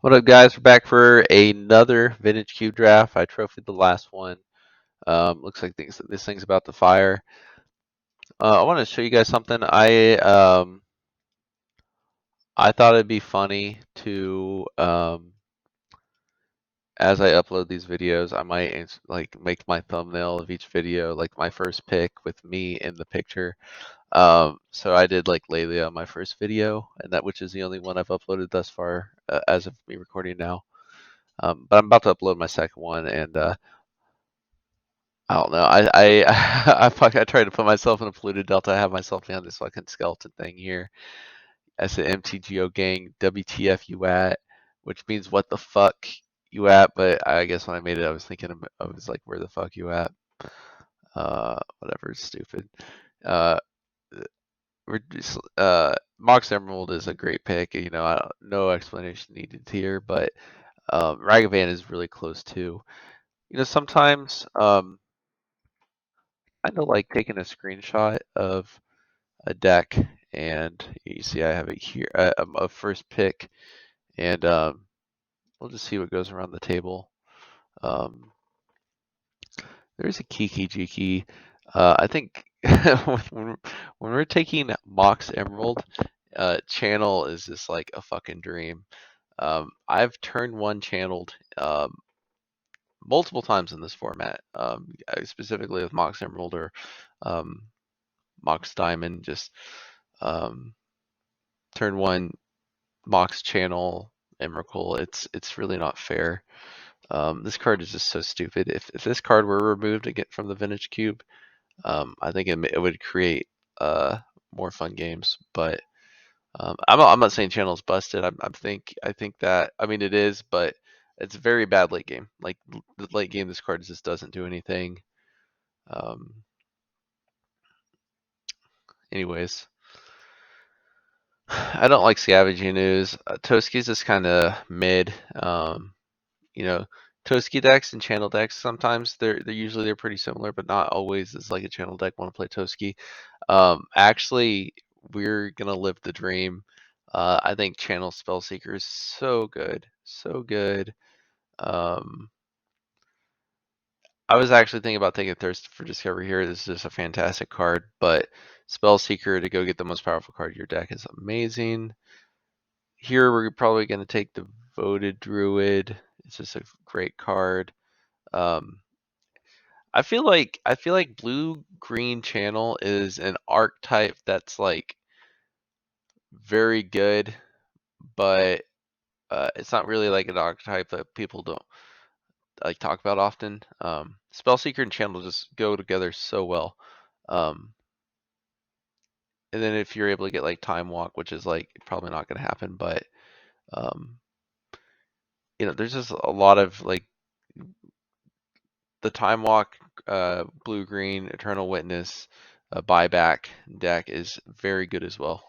What up, guys? We're back for another vintage cube draft. I trophied the last one. Looks like this thing's about to fire. I want to show you guys something. I thought it'd be funny to as I upload these videos, I might like make my thumbnail of each video like my first pick with me in the picture. So I did like Layla on my first video, and that which is the only one I've uploaded thus far as of me recording now. But I'm about to upload my second one, and I don't know. I tried to put myself in a polluted delta. I have myself behind this fucking skeleton thing here. I said MTGO gang, WTF you at? Which means what the fuck you at? But I guess when I made it, I was thinking I was like, where the fuck you at? Whatever, it's stupid. Uh, Mox Emerald is a great pick. You know, no explanation needed here, but Ragavan is really close too. You know, sometimes I know like taking a screenshot of a deck, and you see I have it here, a first pick, and we'll just see what goes around the table. Um, there's a Kiki Jiki. I think when we're taking Mox Emerald, channel is just like a fucking dream. I've turned one channeled multiple times in this format, specifically with Mox Emerald or um, Mox Diamond. Just um, turn one Mox channel Emrakul. It's really not fair. This card is just so stupid. If this card were removed to get from the Vintage Cube, I think it would create more fun games. But I'm not saying channel's busted. I think that I mean it is, but it's a very bad late game. Like the late game, this card just doesn't do anything. Um, anyways, I don't like scavenging news. Toski's is kind of mid. You know, Toski decks and channel decks sometimes they're pretty similar, but not always. It's like a channel deck want to play Toski. Actually, we're gonna live the dream. I think Channel Spellseeker is so good, so good. Um, I was actually thinking about taking Thirst for Discovery here. This is just a fantastic card, but Spellseeker to go get the most powerful card in your deck is amazing. Here we're probably going to take the Voted Druid. It's just a great card. Um, I feel like blue green channel is an archetype that's like very good, but it's not really like an archetype that people don't like talk about often. Spellseeker and channel just go together so well. Um, and then if you're able to get like time walk, which is like probably not going to happen, but um, you know, there's just a lot of like the time walk, blue green, eternal witness, buyback deck is very good as well.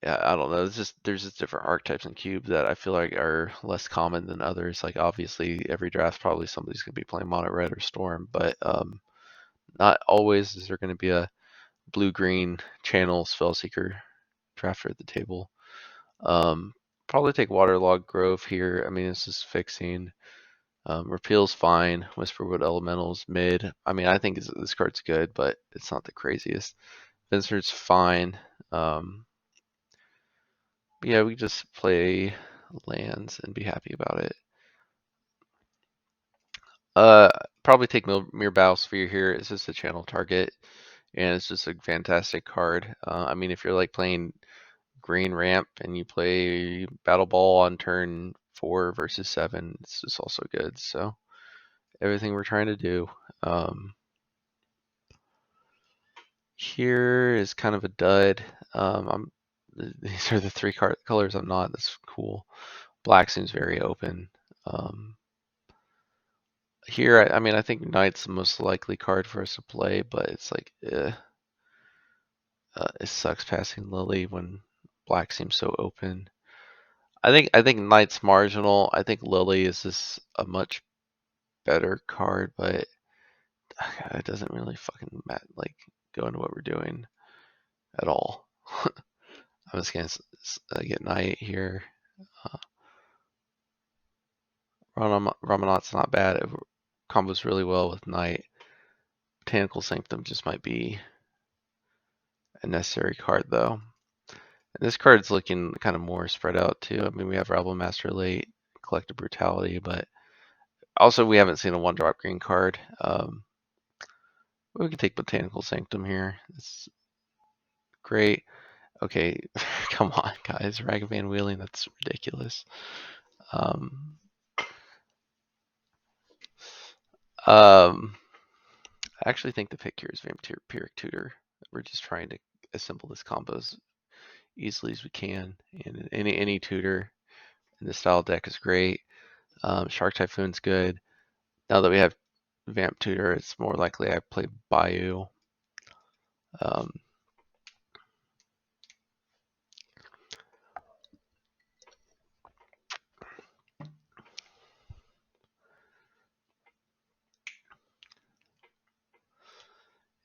Yeah, I don't know. There's just different archetypes in cube that I feel like are less common than others. Like obviously every draft probably somebody's gonna be playing mono red or storm, but not always is there gonna be a blue green channel spellseeker drafter at the table. Um, Probably take Waterlog Grove here. I mean, it's just fixing. Repeal's fine. Whisperwood Elementals mid. I mean, I think this card's good, but it's not the craziest. Vincent's fine. Um, yeah, we just play lands and be happy about it. Uh, Probably take Mirror Battlesphere here. It's just a channel target, and it's just a fantastic card. I mean, if you're like playing Green Ramp and you play Battle Ball on turn 4 versus 7, it's just also good. So everything we're trying to do. Um, Here is kind of a dud. These are the three colors I'm not. That's cool. Black seems very open. Um, Here, I mean, I think Knight's the most likely card for us to play, but it's like, it sucks passing Lily when Black seems so open. I think Knight's marginal. I think Lily is just a much better card, but it doesn't really fucking like go into what we're doing at all. I'm just gonna get Knight here. Ramanat's not bad. It combos really well with Knight. Botanical Sanctum just might be a necessary card though. And this card's looking kind of more spread out too. I mean, we have Rabble Master late, Collective Brutality, but also we haven't seen a 1-drop green card. We can take Botanical Sanctum here. It's great. Okay, come on, guys. Ragavan Wheeling, that's ridiculous. I actually think the pick here is Vampiric Tutor. We're just trying to assemble this combo as easily as we can. And any tutor in the style deck is great. Shark Typhoon's good. Now that we have Vamp Tutor, it's more likely I play Bayou.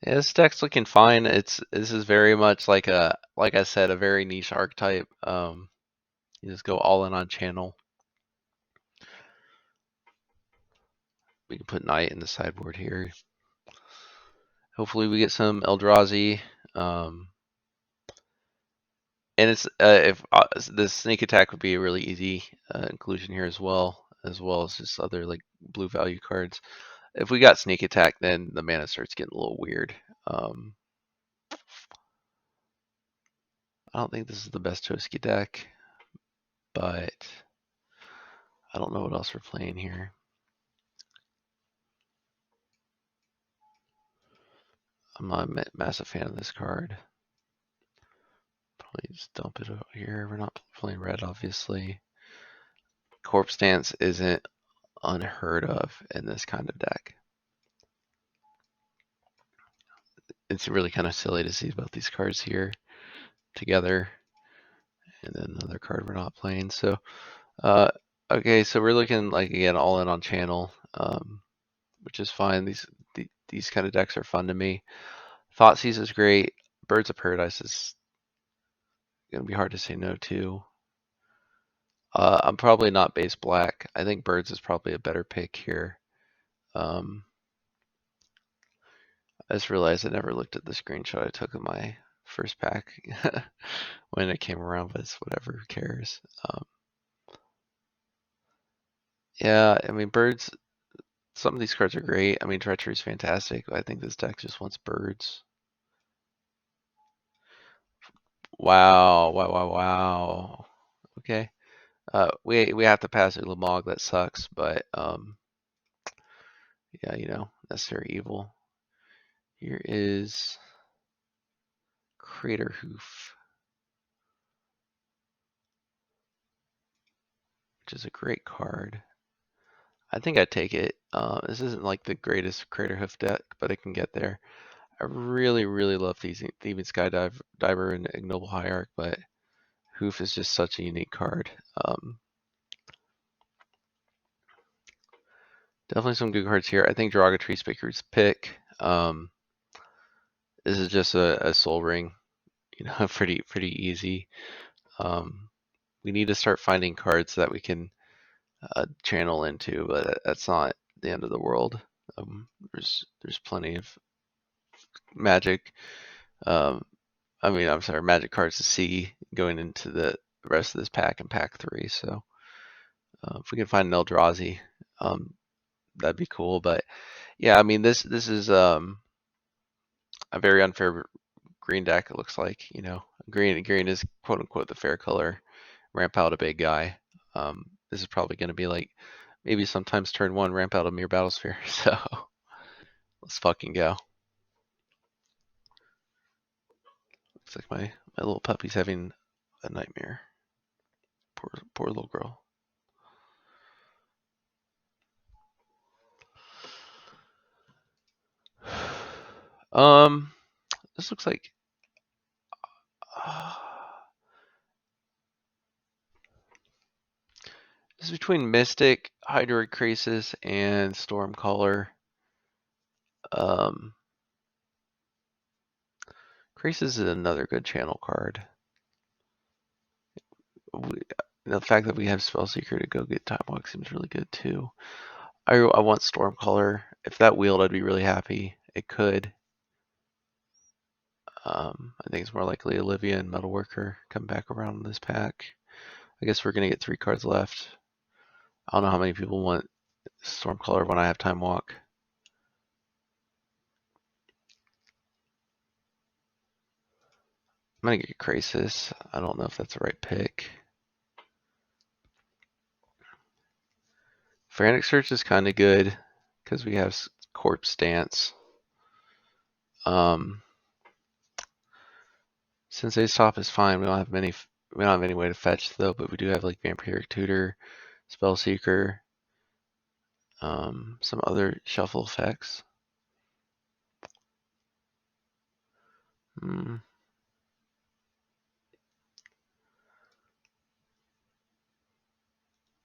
Yeah, this deck's looking fine. This is very much like I said, a very niche archetype. You just go all in on channel. We can put Knight in the sideboard here. Hopefully we get some Eldrazi. And it's if the sneak attack would be a really easy inclusion here as well as just other like blue value cards. If we got sneak attack, then the mana starts getting a little weird. I don't think this is the best Toski deck, but I don't know what else we're playing here. I'm not a massive fan of this card. Probably just dump it out here. We're not playing red, obviously. Corpse Dance isn't unheard of in this kind of deck. It's really kind of silly to see both these cards here together, and then another card we're not playing. So, okay, so we're looking like again all in on channel, which is fine. These kind of decks are fun to me. Thoughtseize is great. Birds of Paradise is gonna be hard to say no to. I'm probably not base black. I think Birds is probably a better pick here. I just realized I never looked at the screenshot I took of my first pack when it came around, but it's whatever, who cares? Yeah, I mean, Birds, some of these cards are great. I mean, Treachery is fantastic. I think this deck just wants Birds. Wow, wow, wow, wow. Okay. We have to pass Ulamog, that sucks, but yeah, necessary evil. Here is Crater Hoof, which is a great card. I think I'd take it. This isn't like the greatest Crater Hoof deck, but it can get there. I really, really love Thieving Skydiver and Ignoble Hierarch, but Hoof is just such a unique card. Definitely some good cards here. I think Derogatory Speaker's pick. This is just a Soul Ring, pretty easy. We need to start finding cards that we can channel into, but that's not the end of the world. There's plenty of Magic. I'm sorry, Magic cards to see going into the rest of this pack and pack 3. So if we can find an Eldrazi, that'd be cool. But yeah, I mean this is a very unfair green deck. It looks like green is quote unquote the fair color. Ramp out a big guy. This is probably going to be like maybe sometimes turn 1 ramp out a Mere Battlesphere. So let's fucking go. Looks like my little puppy's having a nightmare. Poor little girl. This looks like this is between Mystic, Hydroid Crisis, and Stormcaller. Crisis is another good channel card. the fact that we have Spellseeker to go get Time Walk seems really good too. I want Stormcaller. If that wheeled, I'd be really happy. It could. I think it's more likely Olivia and Metalworker come back around in this pack. I guess we're gonna get 3 cards left. I don't know how many people want Stormcaller when I have Time Walk. I'm gonna get Crisis. I don't know if that's the right pick. Frantic Search is kind of good because we have Corpse Dance. Sensei's Top is fine. We don't have any way to fetch though, but we do have like Vampiric Tutor, Spellseeker, some other shuffle effects.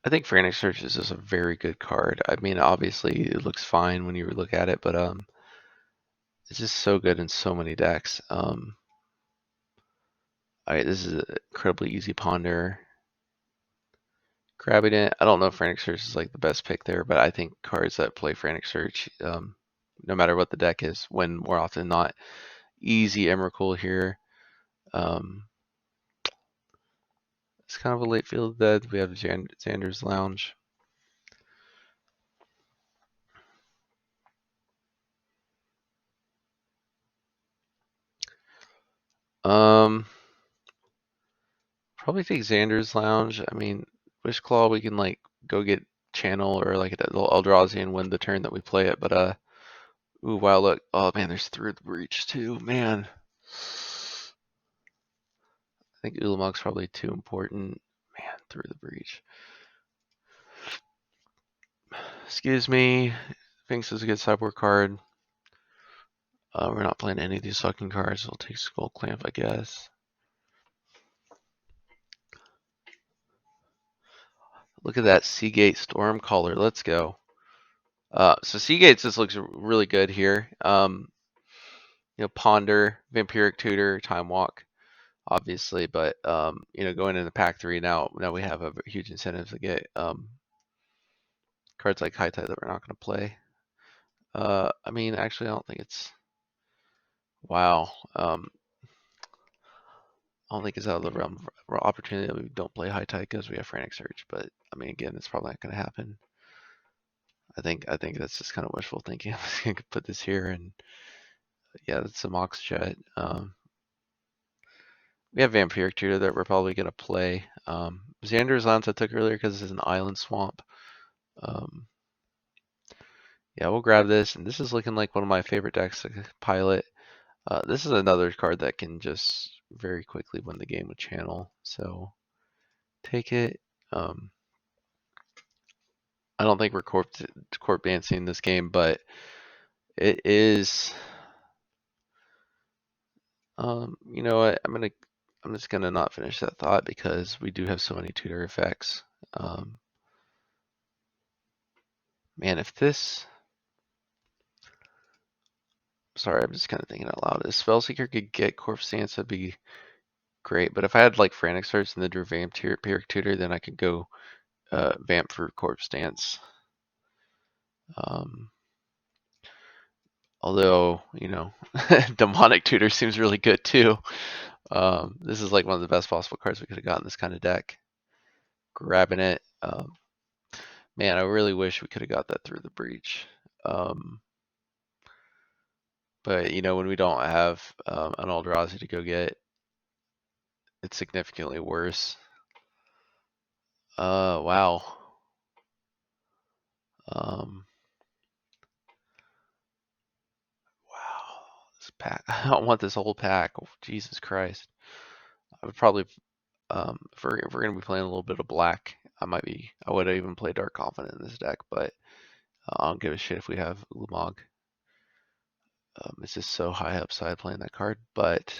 I think Frantic Search is just a very good card. I mean, obviously it looks fine when you look at it, but it's just so good in so many decks. Alright, this is an incredibly easy ponder. Grabbing it. I don't know if Frantic Search is like the best pick there, but I think cards that play Frantic Search, no matter what the deck is, win more often than not. Easy Emrakul here. It's kind of a late field dead. We have Xander's Lounge. Probably take Xander's Lounge. I mean, Wishclaw we can like go get Channel or like Eldrazi and win the turn that we play it. But ooh, wow, look. Oh man, there's Through the Breach too. Man, I think Ulamog's probably too important. Man, Through the Breach. Excuse me. Sphinx is a good sideboard card. We're not playing any of these fucking cards. We'll take Skull Clamp, I guess. Look at that Seagate Stormcaller. Let's go. So Seagates just looks really good here. Ponder, Vampiric Tutor, Time Walk, obviously, but going into pack 3 now we have a huge incentive to get cards like High Tide that we're not going to play. I mean, actually, I don't think it's. Wow. I don't think it's out of the realm of opportunity that we don't play High Tide because we have Frantic Search, but I mean, again, it's probably not going to happen. I think that's just kind of wishful thinking. I'm just going to put this here, and yeah, that's some Mox Jet. We have Vampiric Tutor that we're probably going to play. Xander's Lance I took earlier because this is an island swamp. Yeah, we'll grab this, and this is looking like one of my favorite decks to pilot. This is another card that can just very quickly win the game with Channel, so take it. I don't think we're corp dancing this game, but it is. You know what? I'm just gonna not finish that thought because we do have so many tutor effects. Man, if this. Sorry, I'm just kind of thinking out loud. If Spellseeker could get Corpse Dance, that'd be great. But if I had like Frantic Search and the drew Vampiric Tutor, then I could go Vamp for Corpse Dance. Although, Demonic Tutor seems really good too. This is like one of the best possible cards we could have gotten this kind of deck. Grabbing it. Man, I really wish we could have got that Through the Breach. But, when we don't have an Eldrazi to go get, it's significantly worse. Wow. Wow. This pack. I don't want this whole pack. Oh, Jesus Christ. I would probably, if we're gonna be playing a little bit of black, I would even play Dark Confident in this deck, but I don't give a shit if we have Ulamog. It's just so high upside playing that card, but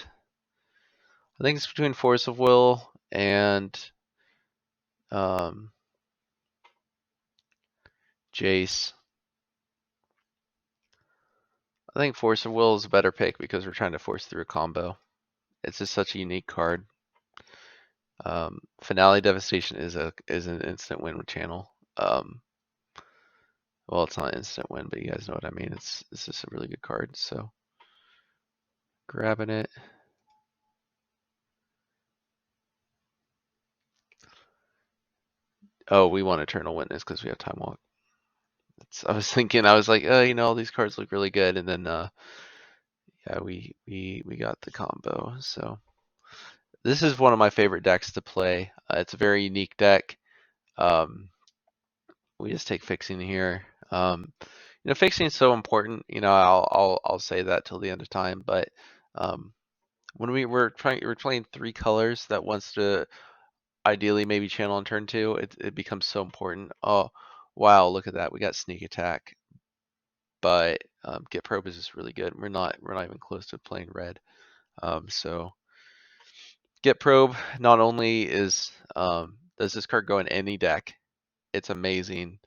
I think it's between Force of Will and Jace. I think Force of Will is a better pick because we're trying to force through a combo. It's just such a unique card. Finale Devastation is an instant win with channel. Well, it's not an instant win, but you guys know what I mean. It's just a really good card. So grabbing it. Oh, we want Eternal Witness because we have Time Walk. I was thinking, I was like, all these cards look really good, and then yeah, we got the combo. So this is one of my favorite decks to play. It's a very unique deck. We just take fixing here. Fixing is so important. I'll say that till the end of time. But when we're playing 3 colors that wants to ideally maybe channel on turn 2, it becomes so important. Oh, wow, look at that. We got sneak attack, but get probe is just really good. We're not even close to playing red. So get probe not only is does this card go in any deck, it's amazing,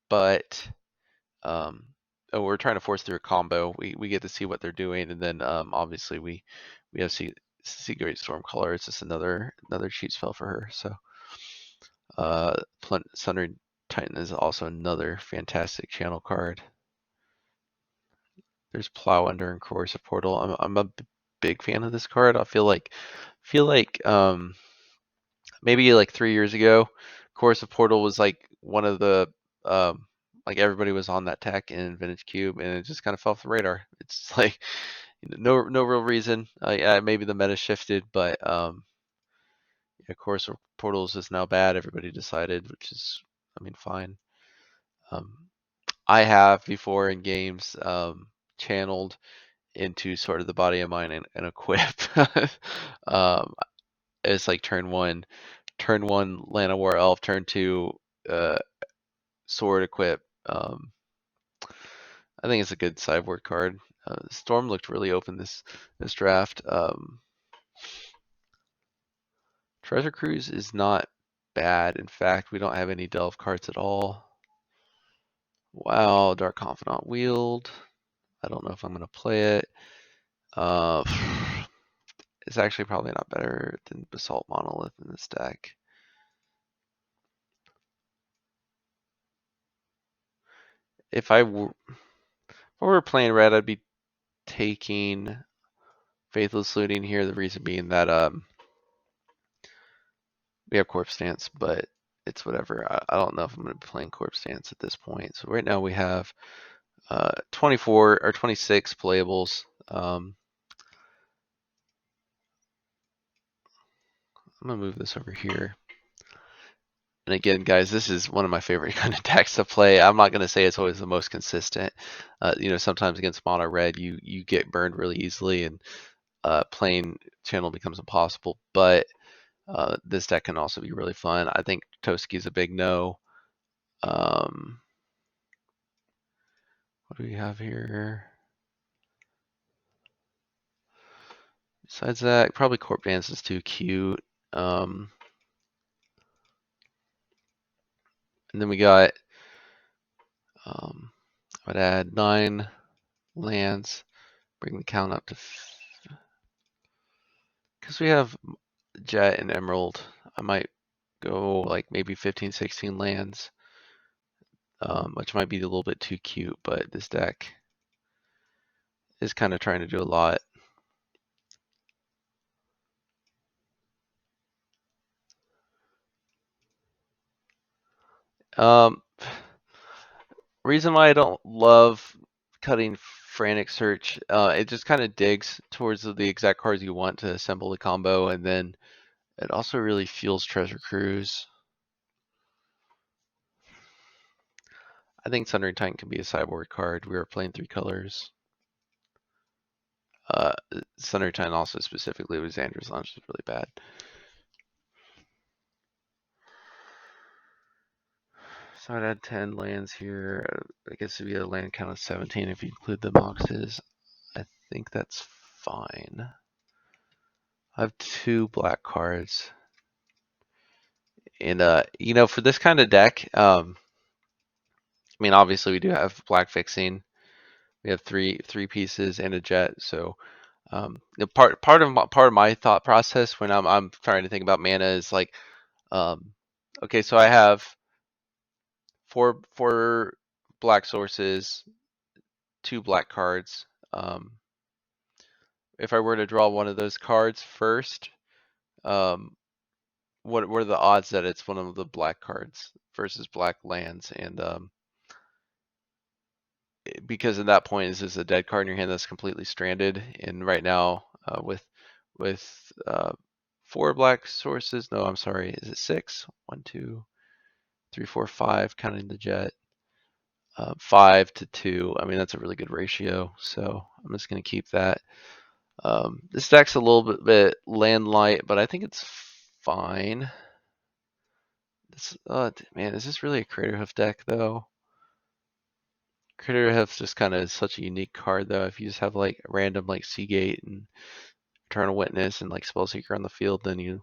but we're trying to force through a combo. We get to see what they're doing, and then obviously we have see Great Stormcaller. It's just another cheat spell for her. So Sundering Titan is also another fantastic channel card. There's Plow Under and Corrosive Portal. I'm a big fan of this card. I feel like maybe like 3 years ago, Corrosive Portal was like one of the like everybody was on that tech in Vintage Cube, and it just kind of fell off the radar. It's like no real reason. Yeah, maybe the meta shifted, but yeah, Corrosive Portal is just now bad. Everybody decided, which is, I mean, fine. I have before in games channeled into sort of the body of mine and equip. um, it's like turn one Lana War Elf, turn 2 uh, sword equip. I think it's a good sideboard card. Storm looked really open this draft. Treasure Cruise is not bad. In fact, we don't have any delve cards at all. Wow, Dark Confidant Wield. I don't know if I'm gonna play it. It's actually probably not better than Basalt Monolith in this deck. If I were playing red, I'd be taking Faithless Looting here. The reason being that we have Corpse Dance, but it's whatever. I don't know if I'm going to be playing Corpse Dance at this point. So right now we have 24 or 26 playables. I'm going to move this over here. And again, guys, this is one of my favorite kind of decks to play. I'm not going to say it's always the most consistent. Sometimes against mono red, you get burned really easily, and playing channel becomes impossible. But this deck can also be really fun. I think Toski's a big no. What do we have here? Besides that, probably Corp Dance is too cute. And then we got, I'd add 9 lands, bring the count up to, because we have Jet and Emerald, I might go like maybe 15, 16 lands, which might be a little bit too cute, but this deck is kind of trying to do a lot. Reason why I don't love cutting Frantic Search, it just kind of digs towards the exact cards you want to assemble the combo, and then it also really feels Treasure Cruise. I think Sundering Titan can be a sideboard card. We were playing 3 colors. Sundering Titan also specifically with Xander's Launch is really bad. So I'd add 10 lands here. I guess it'd be a land count of 17 if you include the boxes. I think that's fine. I have 2 black cards. And for this kind of deck, I mean, obviously we do have black fixing. We have three pieces and a jet, so Part of my thought process when I'm trying to think about mana is like, okay, so I have four black sources, 2 black cards. If I were to draw one of those cards first, um, what are the odds that it's one of the black cards versus black lands? And because at that point, is this a dead card in your hand that's completely stranded? And right now, with 4 black sources, no, I'm sorry, is it 6? 1, 2, 3, 4, 5, counting the jet. 5 to 2. I mean, that's a really good ratio, so I'm just going to keep that. This deck's a little bit land light, but I think it's fine. This, man, is this really a Crater Hoof deck, though? Crater Hoof's just kind of such a unique card, though. If you just have like a random like Seagate and Eternal Witness and like Spellseeker on the field, then you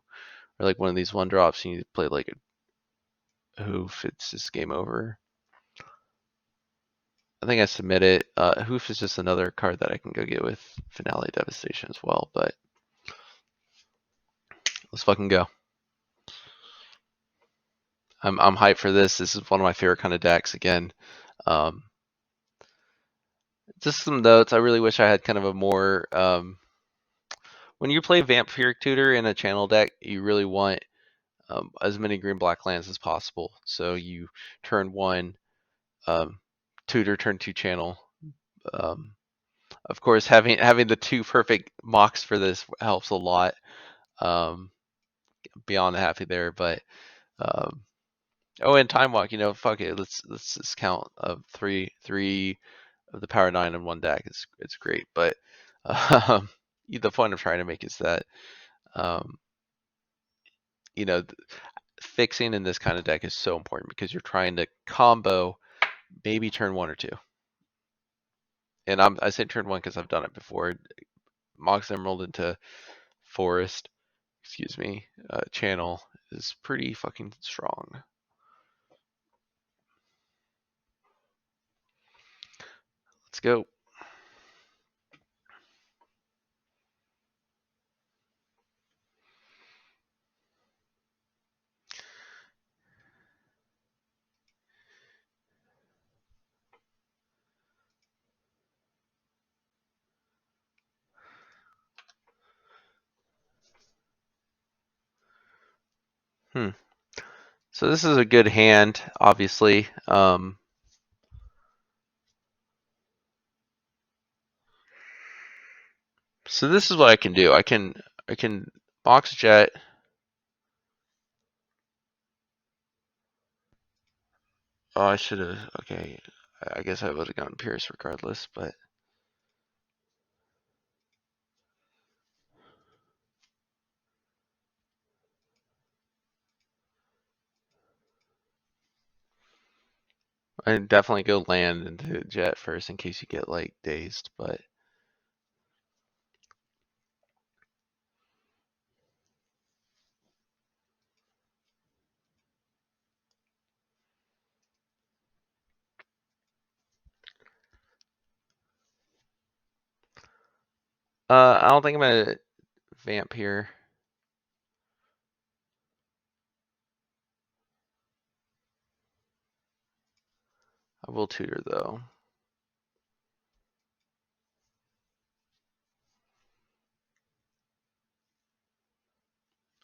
are like one of these 1-drops and you play like a Hoof, it's just game over. I think I submit it. Hoof is just another card that I can go get with Finale Devastation as well, but let's fucking go. I'm hyped for this. This is one of my favorite kind of decks again. Just some notes. I really wish I had kind of a more when you play Vampiric Tutor in a channel deck, you really want as many green-black lands as possible. So you turn 1, tutor, turn 2 channel. Of course, having the 2 perfect mocks for this helps a lot. Beyond happy there, but oh, and Time Walk, fuck it. Let's just count three of the Power 9 in one deck. It's great, but the point I'm trying to make is that you know fixing in this kind of deck is so important because you're trying to combo maybe turn 1 or 2. And I say turn 1 because I've done it before. Mox Emerald into Forest, excuse me, channel is pretty fucking strong. Let's go. So this is a good hand, obviously. So this is what I can do. I can box jet. Oh, I should have. Okay, I guess I would have gone Pierce regardless, but I definitely go land into jet first in case you get like dazed. But I don't think I'm gonna vamp here. I will tutor though.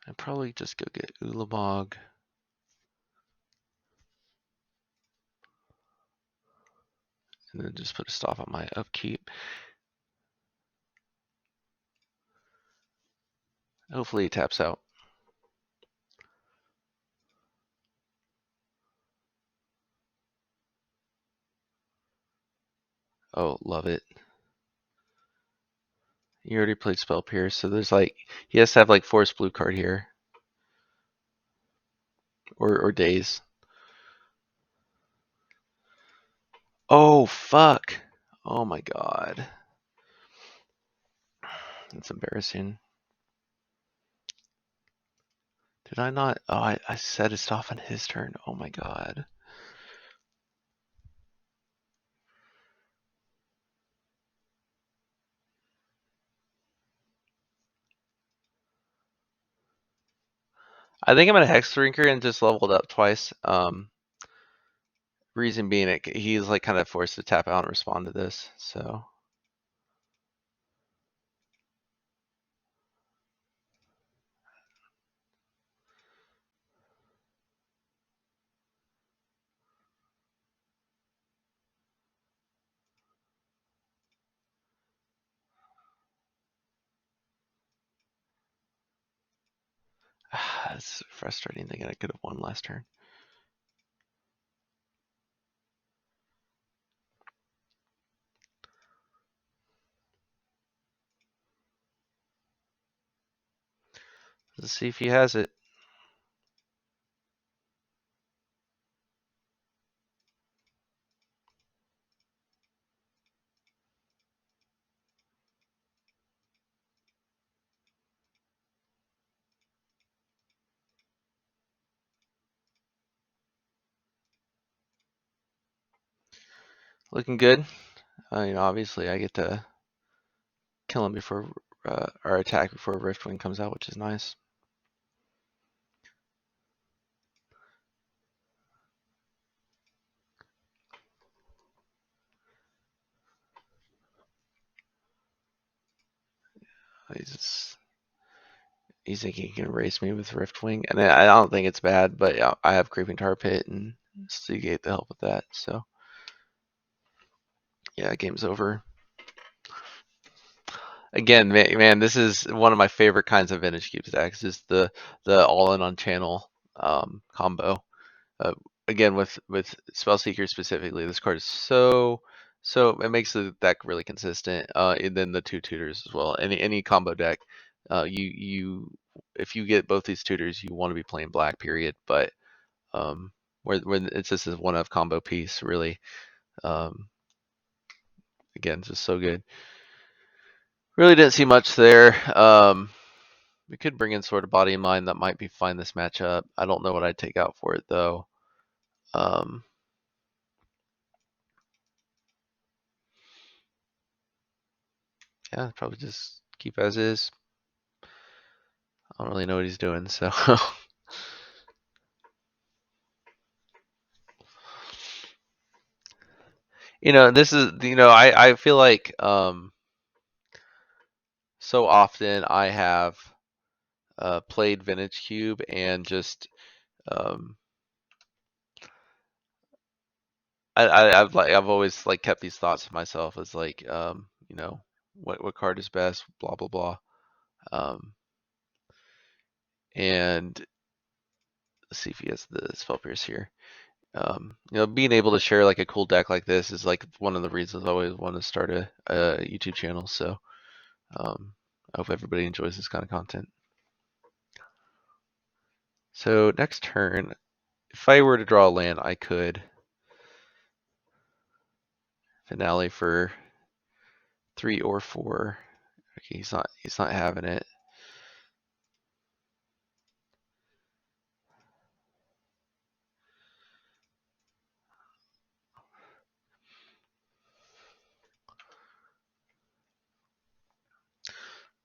I'd probably just go get Ulabog. And then just put a stop on my upkeep. Hopefully he taps out. Oh, love it. He already played Spell Pierce, so there's like he has to have like Forest Blue card here. Or Daze. Oh fuck. Oh my god. That's embarrassing. Did I not? Oh, I set it off on his turn. Oh my god. I think I'm gonna Hex Drinker and just leveled up twice. Reason being, he's like kind of forced to tap out and respond to this. So it's frustrating thinking I could have won last turn. Let's see if he has it. Looking good. Obviously I get to kill him before, or attack before Riftwing comes out, which is nice. He's thinking he can erase me with Riftwing, and I don't think it's bad, but yeah, I have Creeping Tar Pit and Seagate to help with that. So yeah, game's over. Again, man, this is one of my favorite kinds of Vintage Cube decks. Is the all-in on channel combo. Uh, again, with Spellseeker specifically, this card is so it makes the deck really consistent. And then the two tutors as well. Any combo deck, you if you get both these tutors, you want to be playing black. Period. But when it's just this one of combo piece, really, um, again, just so good. Really didn't see much there. We could bring in Sword of Body and Mind. That might be fine this matchup. I don't know what I'd take out for it though. Yeah, probably just keep as is. I don't really know what he's doing, so. This is, I feel like so often I have played Vintage Cube and just um, I've always like kept these thoughts to myself as like what card is best, blah blah blah, and let's see if he has the Spell Pierce here. Being able to share like a cool deck like this is like one of the reasons I always want to start a YouTube channel. So I hope everybody enjoys this kind of content. So next turn, if I were to draw a land, I could finale for 3 or 4. Okay, he's not having it.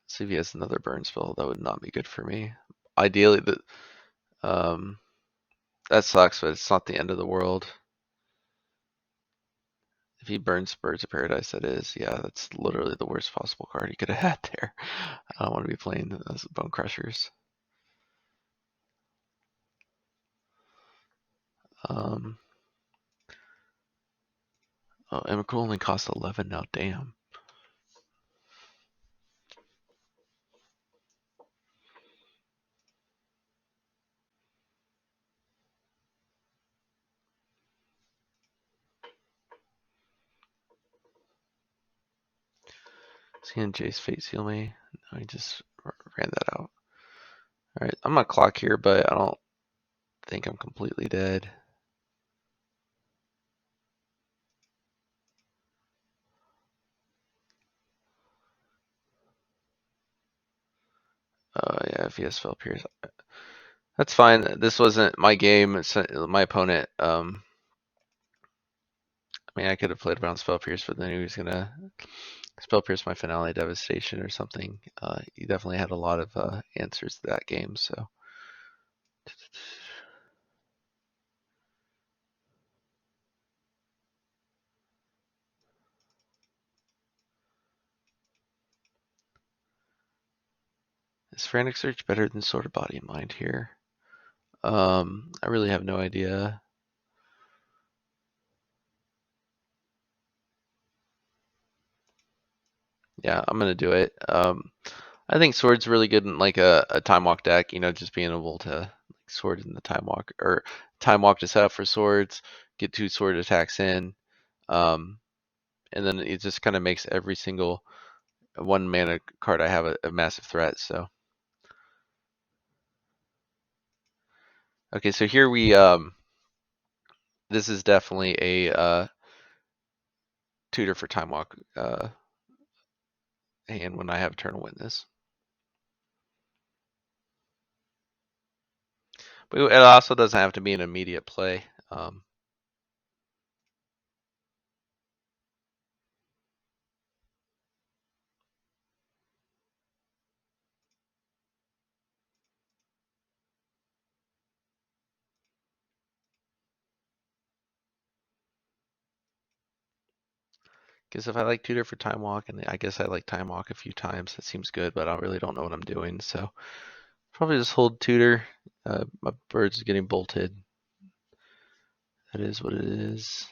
Let's see if he has another burn spell. That would not be good for me. Ideally, that sucks, but it's not the end of the world. If he burns Birds of Paradise, that is, yeah, that's literally the worst possible card he could have had there. I don't want to be playing those Bone Crushers. Oh, Emrakul only costs 11 now. Damn. Is he gonna Jace Fate Seal me? No, he just ran that out. Alright, I'm gonna clock here, but I don't think I'm completely dead. Yeah, if he has Spell Pierce. That's fine. This wasn't my game. It's my opponent. I mean, I could have played around Spell Pierce, but then he was gonna Spell Pierce my Finale Devastation or something. He definitely had a lot of answers to that game, so. Is frantic search better than sort of body and mind here? I really have no idea. Yeah, I'm gonna do it. I think sword's really good in like a time walk deck. Just being able to like, sword in the time walk or time walk to set up for swords, get 2 sword attacks in, um, and then it just kind of makes every single 1 mana card I have a massive threat. So okay, so here we this is definitely a tutor for time walk hand when I have Eternal Witness. But it also doesn't have to be an immediate play. Because if I like tutor for time walk, and I guess I like time walk a few times, that seems good, but I really don't know what I'm doing. So probably just hold tutor. My bird's getting bolted. That is what it is.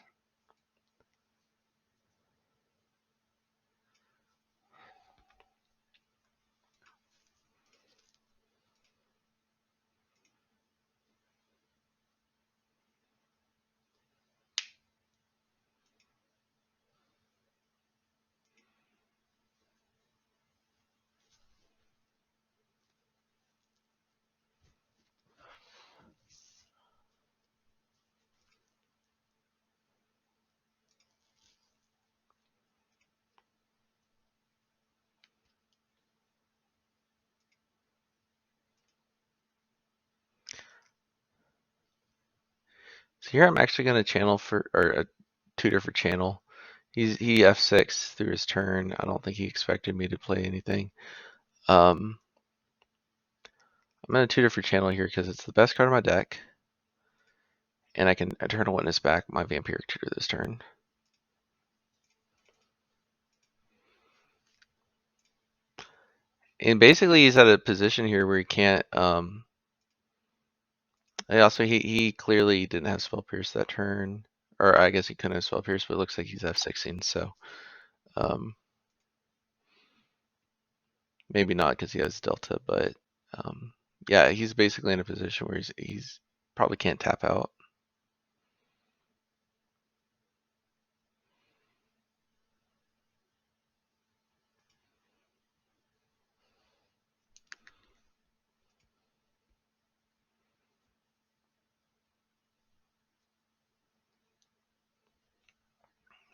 So here I'm actually going to channel for, or tutor for channel. He F6 through his turn. I don't think he expected me to play anything. I'm going to tutor for channel here because it's the best card in my deck. And I can Eternal Witness back my Vampiric Tutor this turn. And basically he's at a position here where he can't, he clearly didn't have Spell Pierce that turn. Or I guess he couldn't have Spell Pierce, but it looks like he's F6ing, so maybe not because he has Delta, but yeah, he's basically in a position where he's probably can't tap out.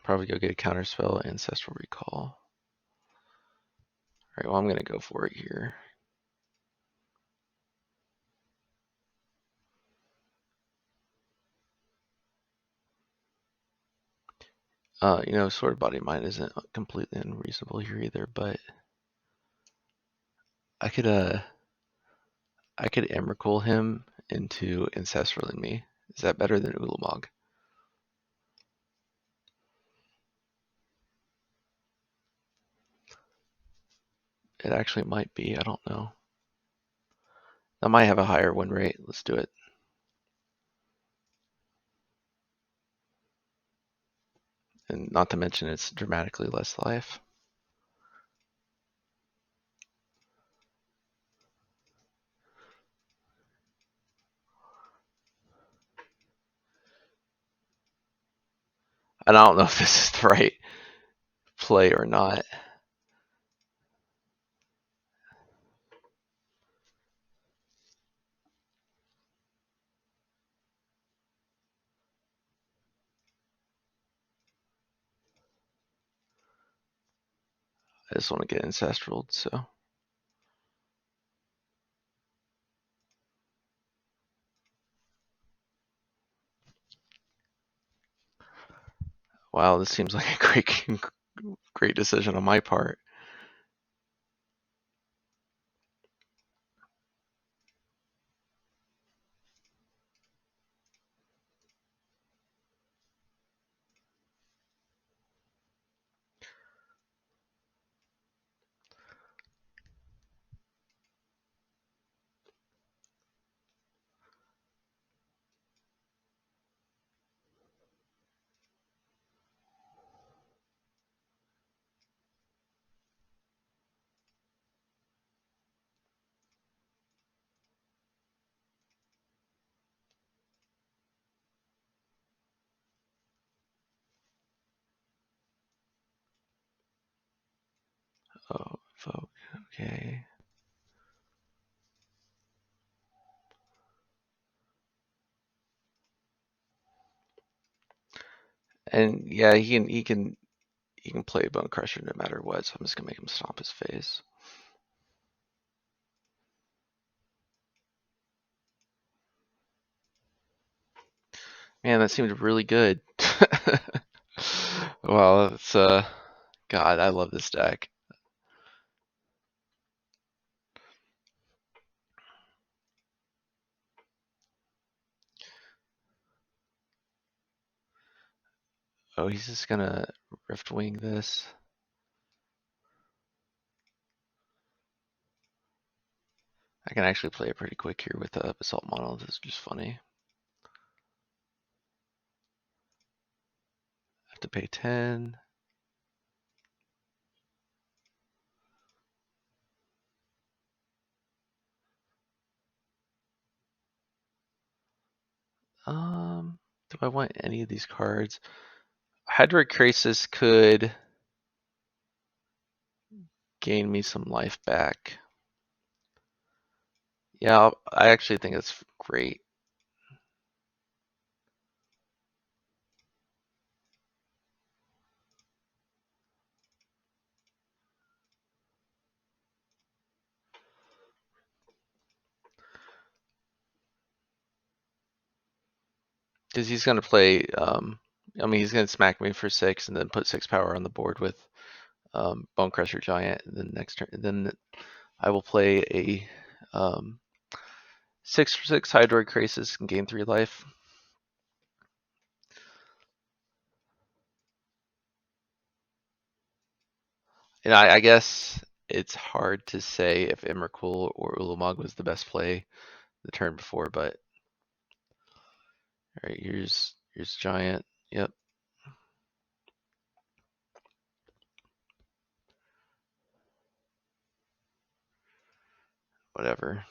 Probably go get a counterspell, Ancestral Recall. Alright, well I'm gonna go for it here. Sword of Body and Mind isn't completely unreasonable here either, but I could Emrakul him into Ancestraling Me. Is that better than Ulamog? It actually might be, I don't know. I might have a higher win rate. Let's do it. And not to mention it's dramatically less life. And I don't know if this is the right play or not. I just want to get Ancestral, so. Wow, this seems like a great decision on my part. Oh, folk. Okay. And yeah, he can play Bone Crusher no matter what. So I'm just gonna make him stomp his face. Man, that seemed really good. Well, it's God, I love this deck. Oh, he's just gonna Riftwing this. I can actually play it pretty quick here with the Basalt Monolith. It's just funny. I have to pay 10. Do I want any of these cards? Hydroid Krasis could gain me some life back. Yeah, I actually think it's great. Because he's going to play, I mean, he's going to smack me for 6 and then put 6 power on the board with Bone Crusher Giant. And then next turn, then I will play a 6/6 Hydroid Krasis and gain 3 life. And I guess it's hard to say if Emrakul or Ulamog was the best play the turn before, but all right, here's Giant. Yep. Whatever.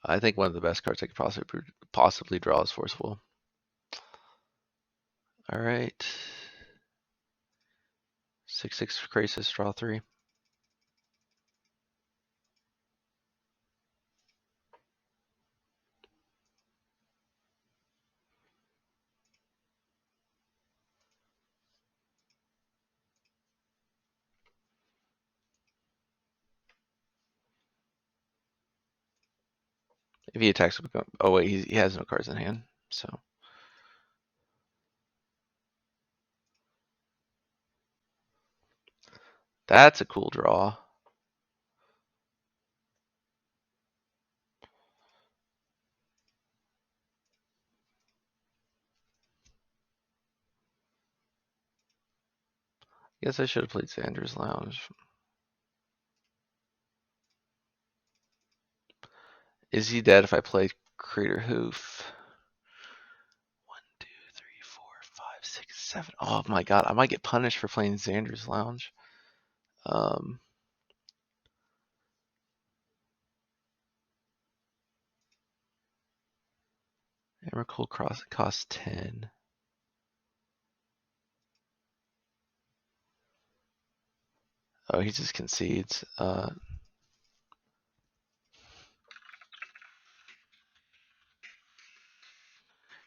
I think one of the best cards I could possibly draw is Forceful. All right. 6/6 Krasis, draw 3. If he attacks, oh wait, he has no cards in hand, so that's a cool draw. Guess I should have played Xander's Lounge. Is he dead if I play Crater Hoof? 1, 2, 3, 4, 5, 6, 7. Oh my god, I might get punished for playing Xander's Lounge. Emrakul costs 10. Oh, he just concedes.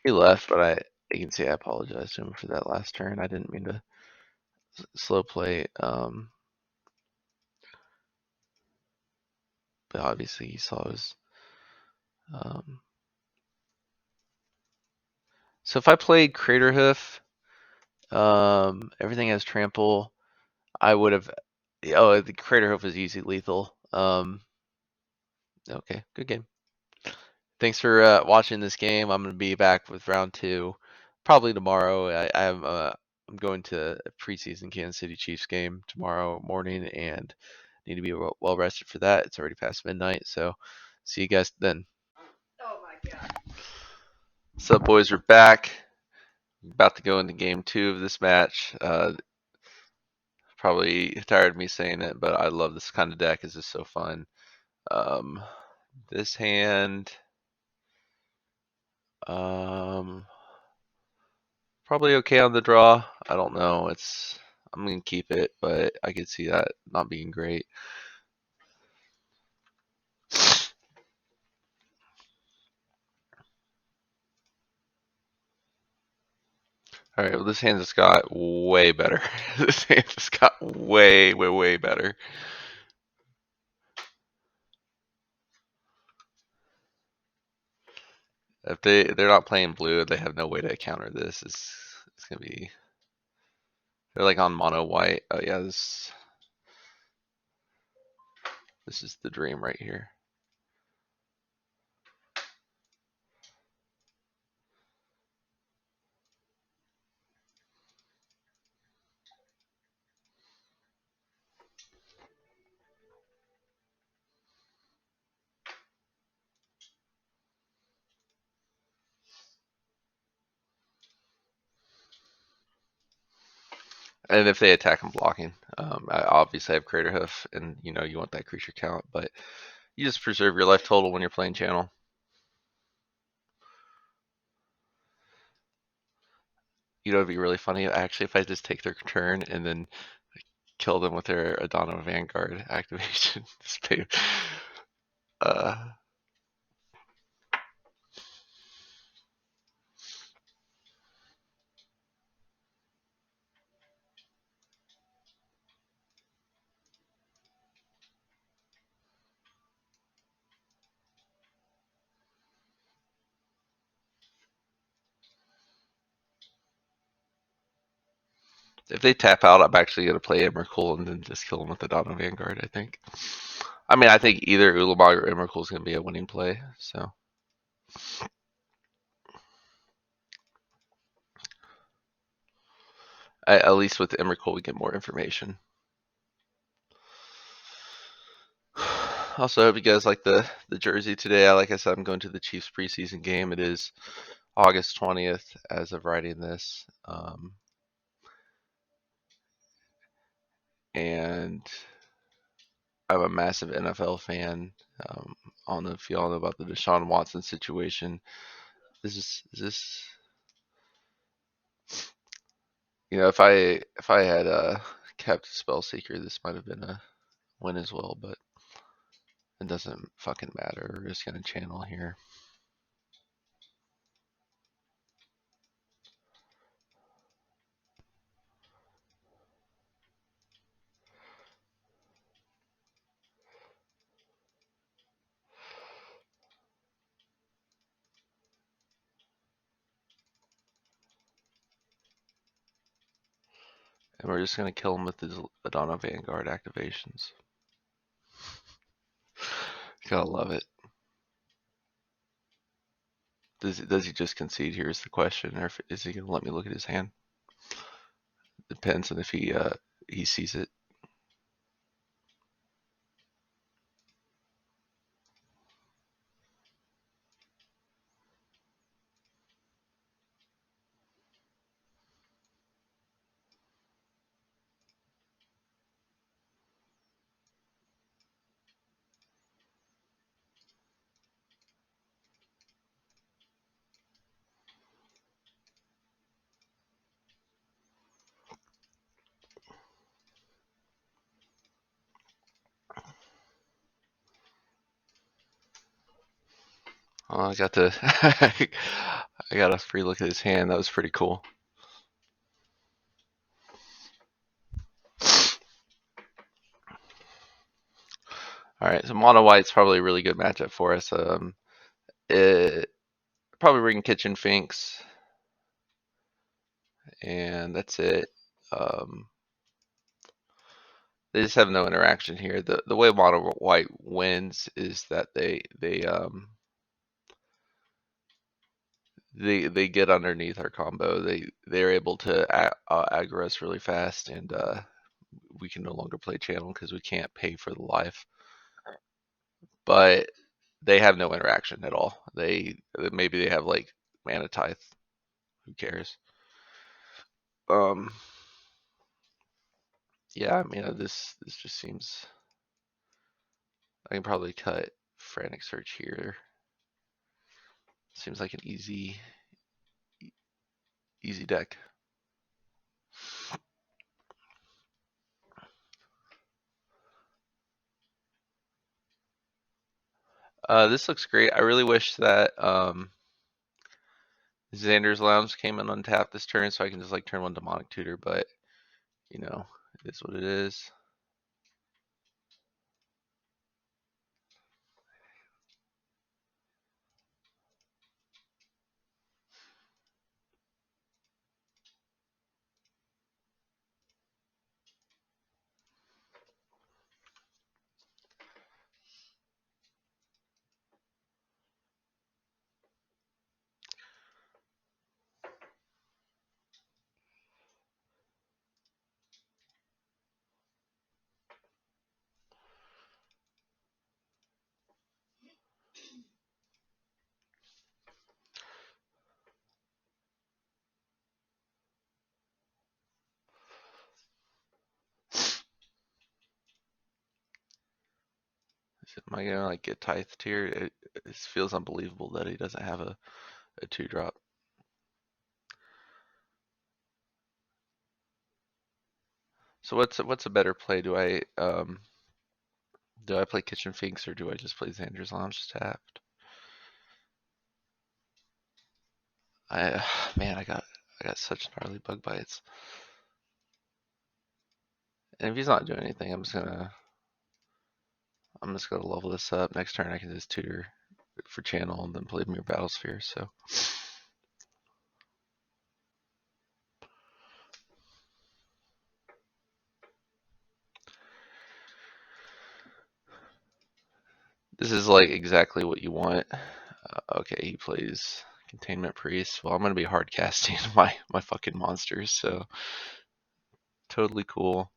He left, but you can see I apologize to him for that last turn. I didn't mean to slow play. But obviously he saw his. So if I played Craterhoof, everything has trample. I would have. Oh, the Craterhoof is easy lethal. Okay, good game. Thanks for watching this game. I'm gonna be back with round 2 probably tomorrow. I'm going to a preseason Kansas City Chiefs game tomorrow morning and need to be well rested for that. It's already past midnight, so see you guys then. Oh my god. What's up, boys? We're back. About to go into game 2 of this match. Probably tired of me saying it, but I love this kind of deck. It's just so fun. This hand, probably okay on the draw. I don't know. I'm gonna keep it, but I could see that not being great. All right, well, this hand just got way better. This hand just got way, way, way better. If they're not playing blue, they have no way to counter this. It's gonna be, they're like on mono white. Oh yeah, this is the dream right here. And if they attack, I'm blocking. I obviously have Crater Hoof, and you want that creature count, but you just preserve your life total when you're playing channel. It'd be really funny actually if I just take their turn and then kill them with their Adana Vanguard activation. uh, if they tap out, I'm actually gonna play Emrakul and then just kill them with Adana Vanguard. I think. I think either Ulamog or Emrakul is gonna be a winning play. So. At least with Emrakul, we get more information. Also, I hope you guys like the jersey today. Like I said, I'm going to the Chiefs preseason game. It is August 20th as of writing this. And I'm a massive NFL fan. I don't know if y'all know about the Deshaun Watson situation. Is this if I had kept Spellseeker, this might have been a win as well, but it doesn't fucking matter. We're just gonna channel here. And we're just gonna kill him with his Adana Vanguard activations. Gotta love it. Does he just concede here is the question, or is he gonna let me look at his hand? Depends on if he sees it. Oh, I got to I got a free look at his hand. That was pretty cool. All right, so mono white's probably a really good matchup for us. It probably bring Kitchen Finks, and that's it. Um, they just have no interaction here. The way mono white wins is that they get underneath our combo. They're able to aggro us really fast, and we can no longer play channel because we can't pay for the life. But they have no interaction at all. Maybe they have like mana tithe. Who cares? Um, yeah, this just seems. I can probably cut frantic search here. Seems like an easy deck. This looks great. I really wish that Xander's Lounge came in untapped this turn, so I can just like turn one Demonic Tutor, but you know, it is what it is. Am I gonna like get tithed here? It feels unbelievable that he doesn't have a 2-drop. So what's a better play? Do I play Kitchen Finks or do I just play Xander's Lounge tapped? Man, I got such gnarly bug bites. And if he's not doing anything, I'm just gonna level this up. Next turn I can just tutor for channel and then play Mere Battlesphere. So this is like exactly what you want. Okay, he plays Containment Priest. Well, I'm gonna be hard casting my fucking monsters, so totally cool.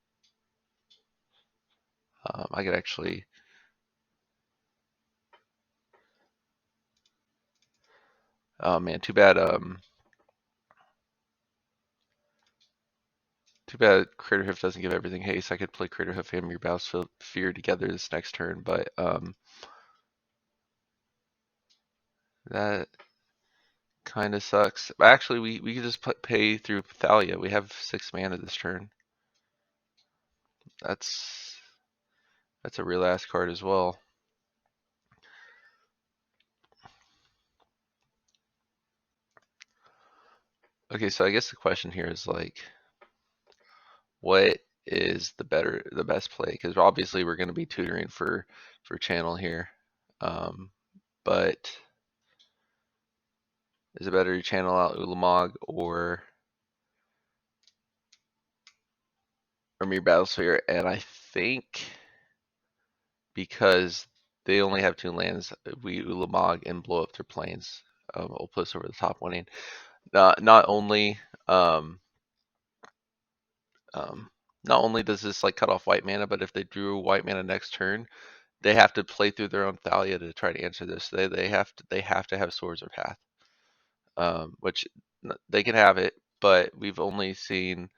I could actually. Oh man, too bad. Too bad Craterhoof doesn't give everything haste. I could play Craterhoof and Mere Battlesphere together this next turn, but that kind of sucks. Actually, we could just pay through Thalia. We have 6 mana this turn. That's a real ass card as well. Okay, so I guess the question here is like, what is the best play? Because obviously we're going to be tutoring for channel here, but is it better to channel out Ulamog or Mere Battlesphere? And I think because they only have 2 lands, we Ulamog and blow up their planes. We'll put us over the top winning. Not only um, not only does this like cut off white mana, but if they drew white mana next turn, they have to play through their own Thalia to try to answer this. They have to have Swords or Path, which they can have it, but we've only seen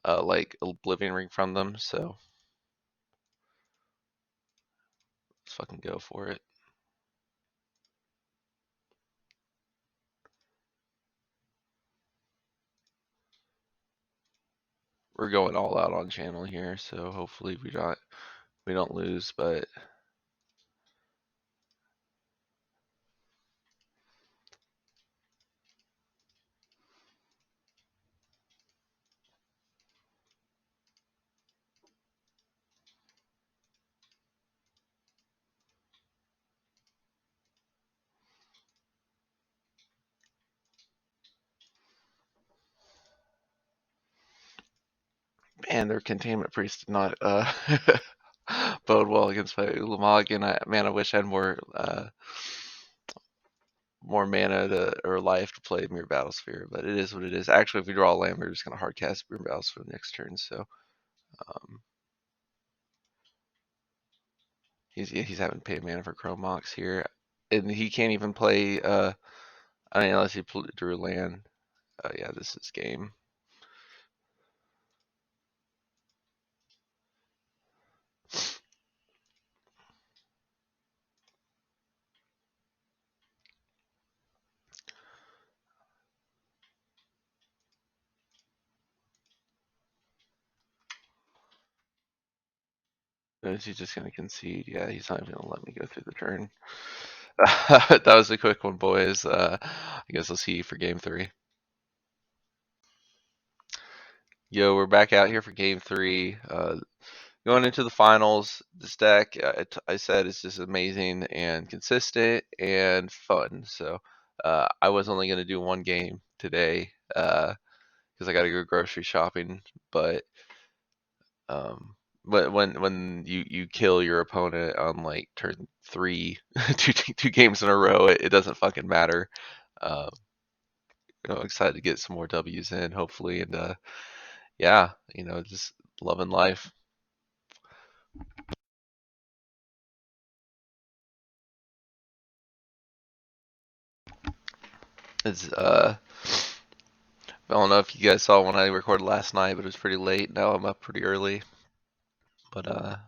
like Oblivion Ring from them, so let's fucking go for it. We're going all out on channel here, so hopefully we don't lose, but man, their Containment Priest did not bode well against my Ulamog, and I wish I had more mana or life to play Mere Battlesphere, but it is what it is. Actually, if we draw a land, we're just gonna hard cast Mere Battlesphere next turn. So um, he's having to pay mana for Chrome Mox here, and he can't even play. I mean, unless he drew a land. Yeah, this is game. Is he just gonna concede? Yeah, he's not even gonna let me go through the turn. That was a quick one, boys. I guess I'll see you for game 3. Yo, we're back out here for game 3. Going into the finals, this deck, I said, is just amazing and consistent and fun. So I was only going to do one game today because I got to go grocery shopping. But um, when you kill your opponent on like turn 3, two games in a row, it doesn't fucking matter. Um, excited to get some more W's in, hopefully, and yeah, just loving life. It's I don't know if you guys saw when I recorded last night, but it was pretty late. Now I'm up pretty early. But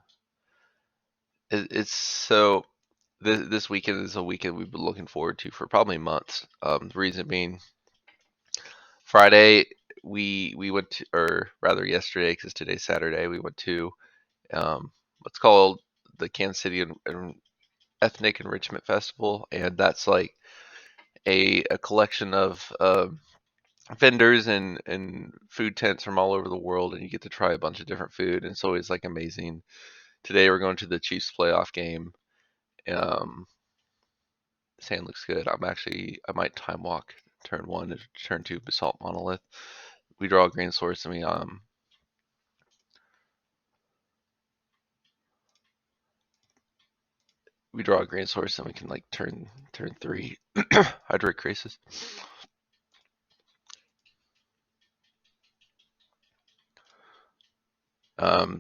it's so this weekend is a weekend we've been looking forward to for probably months. The reason being, Friday we went to, or rather yesterday, because today's Saturday, we went to what's called the Kansas City Ethnic Enrichment Festival, and that's like a collection of vendors and food tents from all over the world, and you get to try a bunch of different food, and it's always like amazing. Today we're going to the Chiefs playoff game. Um, Sand looks good. I might time walk turn 1 and turn 2 basalt monolith. We draw a green source and we draw a green source and we can like turn 3 hydroid crisis.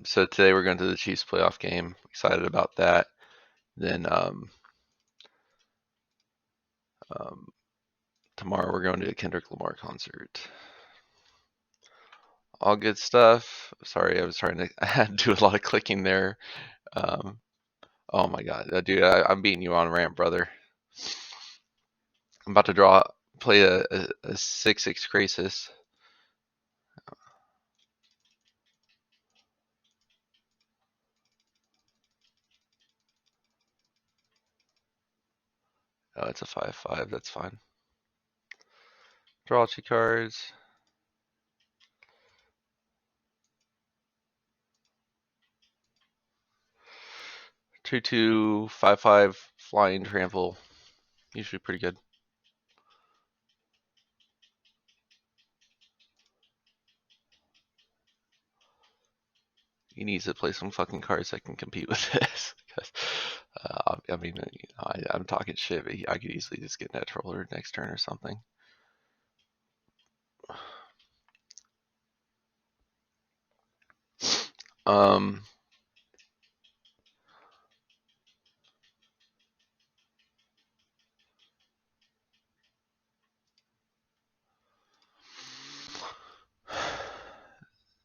So today we're going to the Chiefs playoff game. Excited about that. Then um, tomorrow we're going to a Kendrick Lamar concert. All good stuff. Sorry, I was trying to do a lot of clicking there. Um, oh my god, dude, I'm beating you on ramp, brother. I'm about to play a 6/6 Crisis. Oh, it's a 5/5. That's fine. Draw 2 cards. 2/2 5/5 flying trample. Usually pretty good. He needs to play some fucking cards that can compete with this. Because, I mean, I'm talking shit, but I could easily just get net roller next turn or something. Um,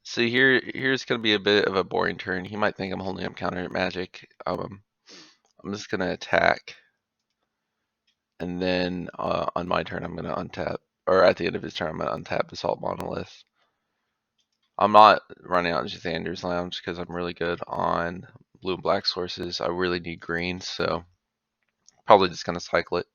so here's gonna be a bit of a boring turn. He might think I'm holding up counter magic. I'm just gonna attack, and then on my turn I'm gonna untap, or at the end of his turn I'm gonna untap Basalt Monolith. I'm not running out Xander's Lounge because I'm really good on blue and black sources. I really need green, so probably just gonna cycle it.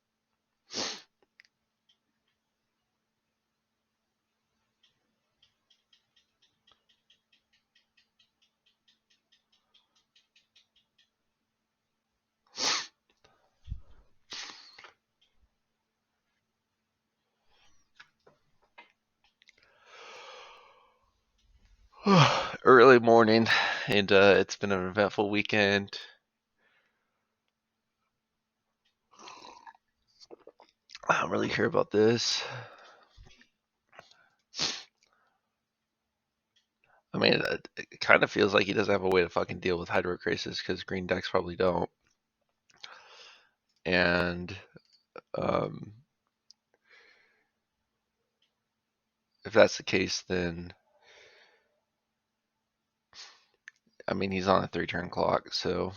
Early morning, and it's been an eventful weekend. I don't really care about this. I mean, it kind of feels like he doesn't have a way to fucking deal with Hydro Crisis because green decks probably don't. And um, if that's the case, then I mean he's on a 3-turn clock, so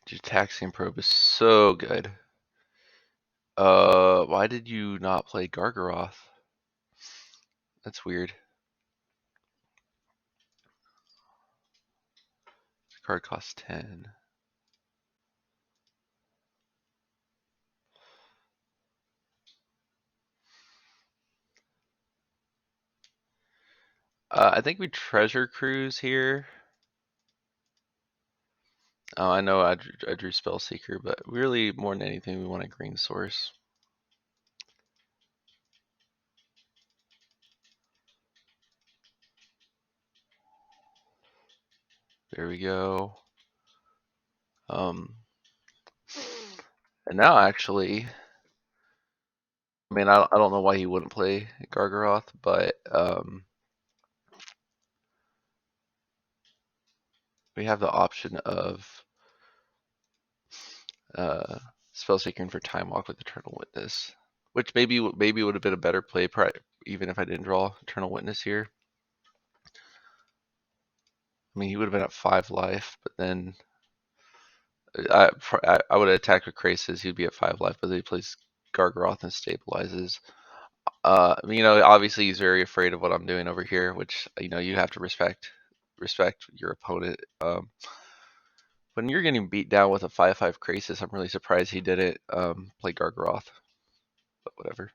dude, Taxiing Probe is so good. Why did you not play Gargaroth? That's weird. The card costs 10. I think we Treasure Cruise here. Oh, I know I drew Spell Seeker, but really more than anything, we want a green source. There we go. And now actually, I mean, I don't know why he wouldn't play Gargaroth, but we have the option of Spell Seeking for Time Walk with Eternal Witness, which maybe would have been a better play, even if I didn't draw Eternal Witness here. I mean, he would have been at 5 life, but then I would have attacked with Krasis. He'd be at 5 life, but then he plays Gargaroth and stabilizes. You know, obviously he's very afraid of what I'm doing over here, which you know you have to respect your opponent. When you're getting beat down with a 5/5 Krasis, I'm really surprised he didn't play Gargaroth, but whatever.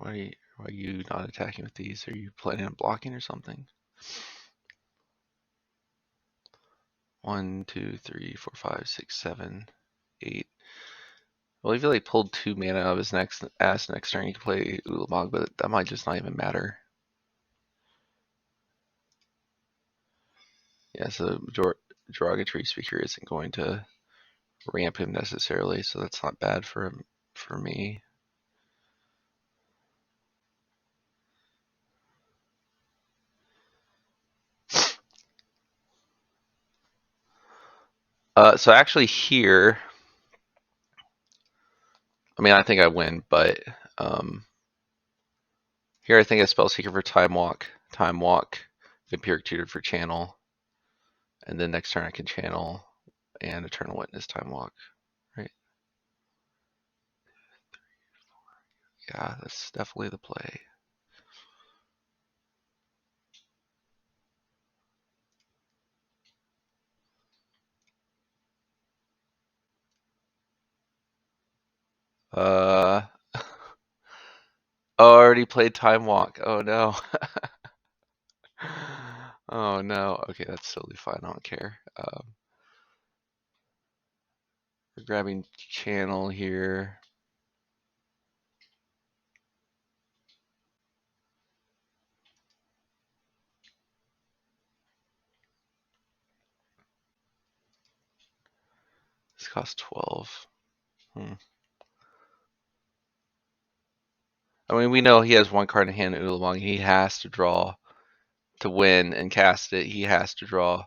Why are you not attacking with these? Are you planning on blocking or something? 1, 2, 3, 4, 5, 6, 7, 8. Well, if he like pulled 2 mana out of his next turn, he could play Ulamog, but that might just not even matter. Yeah, so Derogatory Speaker isn't going to ramp him necessarily, so that's not bad for me. So actually here, I mean, I think I win, but here I think I Spell Seeker for Time Walk, Vampiric Tutor for Channel, and then next turn I can Channel and Eternal Witness Time Walk, right? Yeah, that's definitely the play. Uh, oh, I already played Time Walk. Oh no. Oh no. Okay, that's totally fine. I don't care. We're grabbing Channel here. This costs 12. I mean, we know he has one card in hand, Ulamog. He has to draw to win and cast it. He has to draw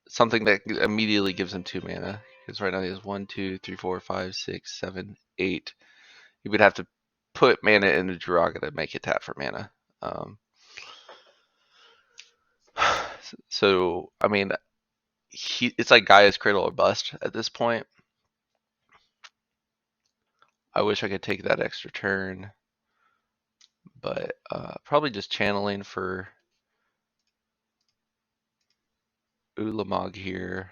something that immediately gives him 2 mana. Because right now he has 1, 2, 3, 4, 5, 6, 7, 8. He would have to put mana into Jiraga to make it tap for mana. So, I mean, it's like Gaia's Cradle or Bust at this point. I wish I could take that extra turn, but probably just channeling for Ulamog here.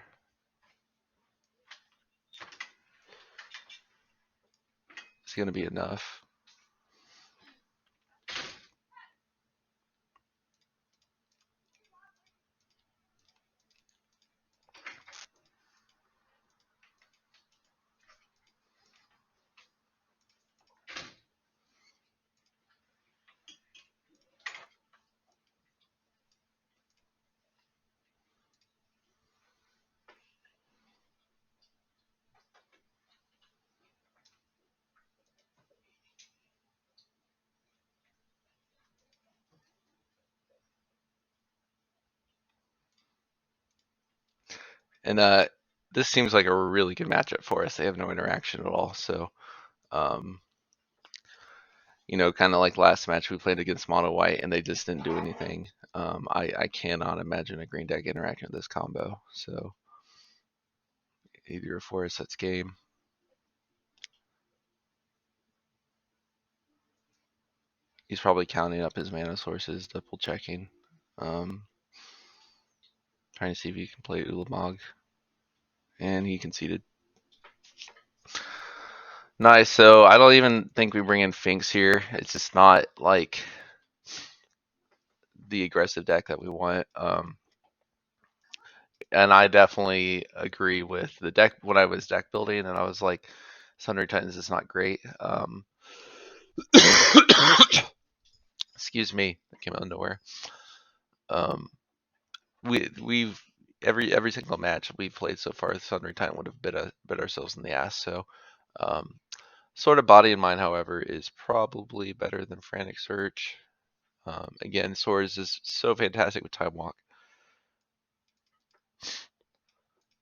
It's going to be enough. And this seems like a really good matchup for us. They have no interaction at all. So, um, kind of like last match we played against Mono White and they just didn't do anything. I cannot imagine a green deck interacting with this combo. So, either for us, that's game. He's probably counting up his mana sources, double checking. Um, Trying to see if he can play Ulamog. And he conceded. Nice. So I don't even think we bring in Finks here. It's just not like the aggressive deck that we want. And I definitely agree with the deck when I was deck building, and I was like, Sundry Titans is not great. Excuse me, that came out of nowhere. We've every single match we've played so far, Sundry Titan would have bit ourselves in the ass. So, um, sort of body and mind, however, is probably better than Frantic Search. Again, Swords is so fantastic with Time Walk.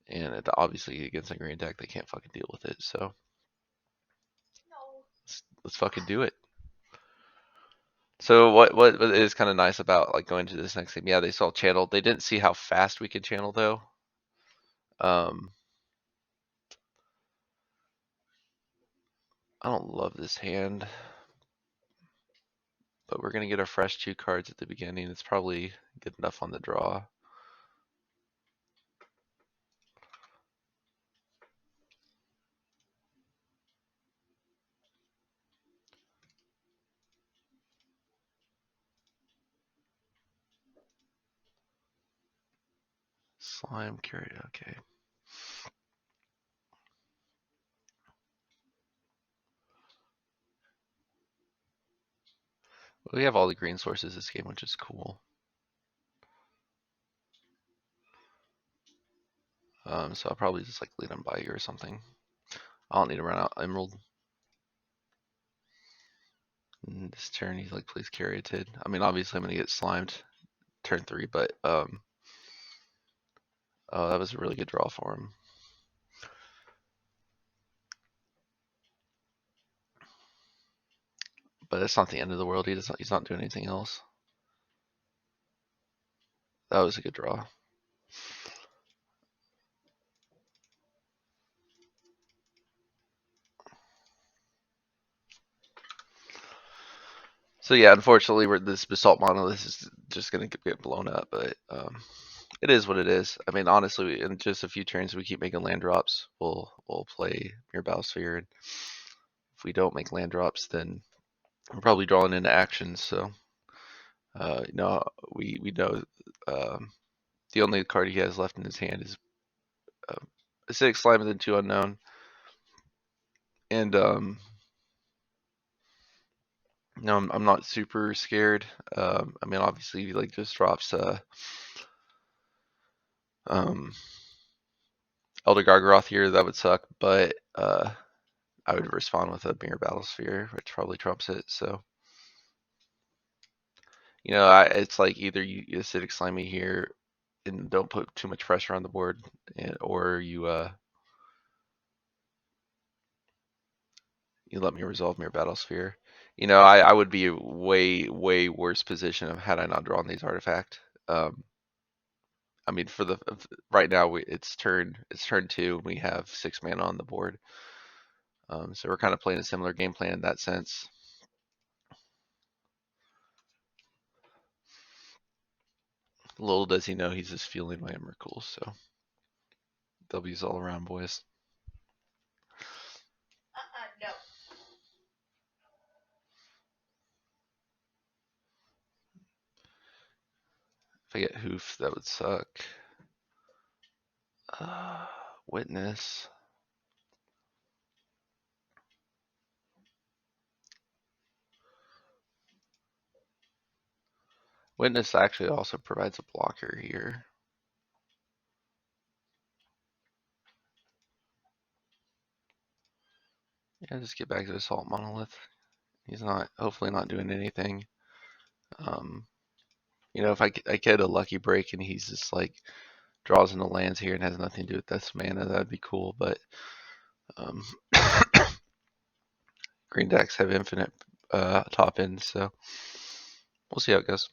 And obviously against a green deck, they can't fucking deal with it. So let's fucking do it. So what is kind of nice about like going to this next game? Yeah, they saw channel. They didn't see how fast we could channel though. I don't love this hand, but we're gonna get our fresh 2 cards at the beginning. It's probably good enough on the draw. Slime carry. Okay. We have all the green sources this game, which is cool. So I'll probably just like lead them by you or something. I don't need to run out Emerald. And this turn he like plays Caryatid. I mean, obviously I'm gonna get slimed turn 3, but oh, that was a really good draw for him. But it's not the end of the world. He's not doing anything else. That was a good draw. So yeah, unfortunately, this basalt monolith is just gonna get blown up. But it is what it is. I mean, honestly, in just a few turns, we keep making land drops. We'll play Mirror Battlesphere, and if we don't make land drops, then we're probably drawing into actions. So we know the only card he has left in his hand is Acidic Slime and then 2 unknown. And no, I'm not super scared. I mean, obviously, if he like just drops um, Elder Gargaroth here, that would suck. But I would respond with a Mirror Battlesphere, which probably trumps it. So it's like either you Acidic Slime me here and don't put too much pressure on the board, or you let me resolve Mirror Battlesphere. I would be a way worse position had I not drawn these artifact. I mean, for the right now, it's turn 2. We have 6 mana on the board, so we're kind of playing a similar game plan in that sense. Little does he know he's just fueling my Emrakul, so W's all around, boys. No. If I get Hoof, that would suck. Witness. Witness actually also provides a blocker here. Yeah, just get back to Assault Monolith. He's hopefully not doing anything. If I get a lucky break and he's just like draws into lands here and has nothing to do with this mana, that'd be cool. But um, green decks have infinite top ends, so we'll see how it goes.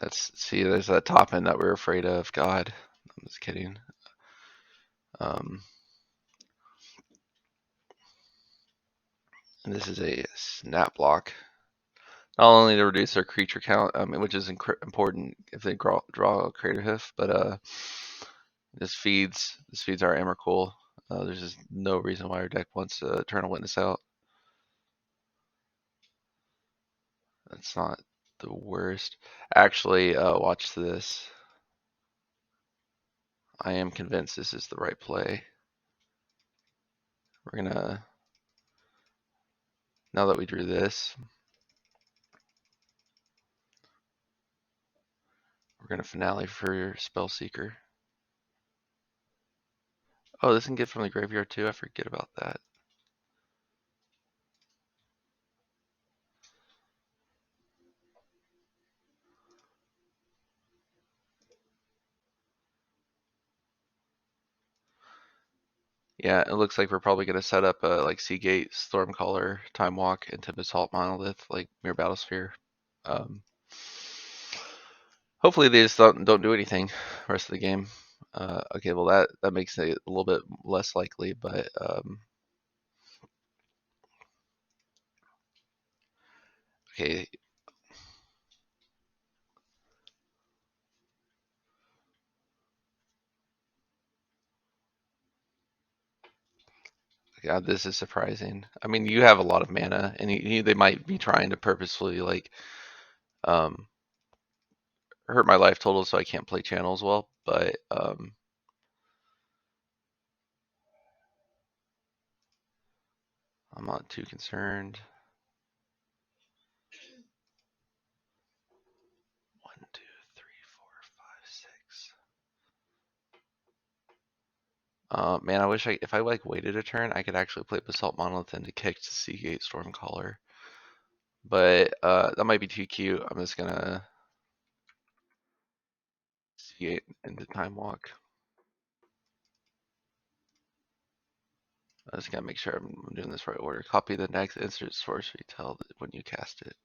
Let's see. There's that top end that we're afraid of. God, I'm just kidding. Um, and this is a snap block. Not only to reduce their creature count, which is important if they draw a Crater Hoof, but this feeds our Emrakul. There's just no reason why our deck wants to Eternal Witness out. That's not the worst. Actually, watch this. I am convinced this is the right play. We're gonna, now that we drew this, we're gonna finale for Spellseeker. Oh, this can get from the graveyard too. I forget about that. Yeah, it looks like we're probably gonna set up a like Seagate, Stormcaller, Time Walk, into Basalt Monolith, like Mirror Battlesphere. Um, Hopefully they just don't do anything the rest of the game. Okay, well that makes it a little bit less likely, but okay. God, this is surprising. I mean, you have a lot of mana, and they might be trying to purposefully like um, hurt my life total so I can't play channels well. But I'm not too concerned. 1, 2, 3, 4, 5, 6. Man, I wish if I like waited a turn, I could actually play Basalt Monolith into kick to Seagate Stormcaller. But that might be too cute. I'm just gonna Seagate into Time Walk. I just gotta make sure I'm doing this right order. Copy the next insert source retell when you cast it.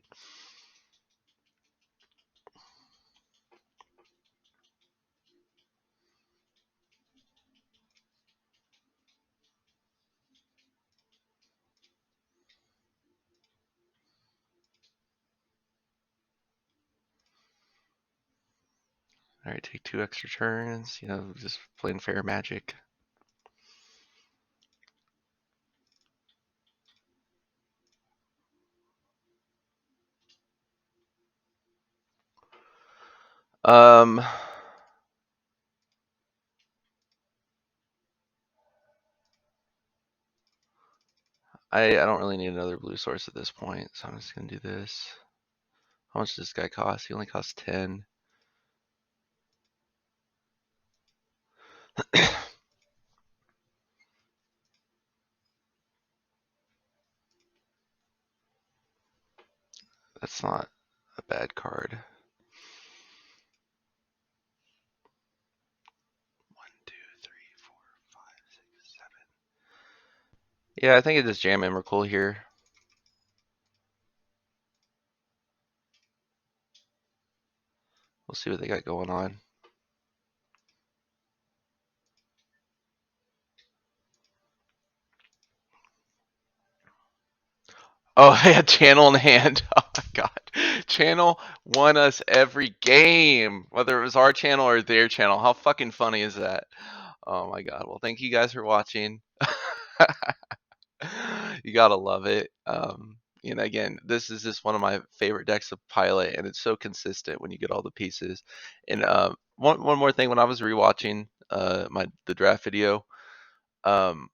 All right, take 2 extra turns. You know, just playing fair magic. Um, I don't really need another blue source at this point, so I'm just gonna do this. How much does this guy cost? He only costs 10. That's not a bad card. 1, 2, 3, 4, 5, 6, 7. Yeah, I think I just jam Emrakul here. We'll see what they got going on. Oh, I had Channel in hand. Oh my god. Channel won us every game, whether it was our channel or their channel. How fucking funny is that? Oh my god. Well, thank you guys for watching. You gotta love it. Again, this is just one of my favorite decks of Pilot, and it's so consistent when you get all the pieces. And one more thing, when I was rewatching the draft video, um,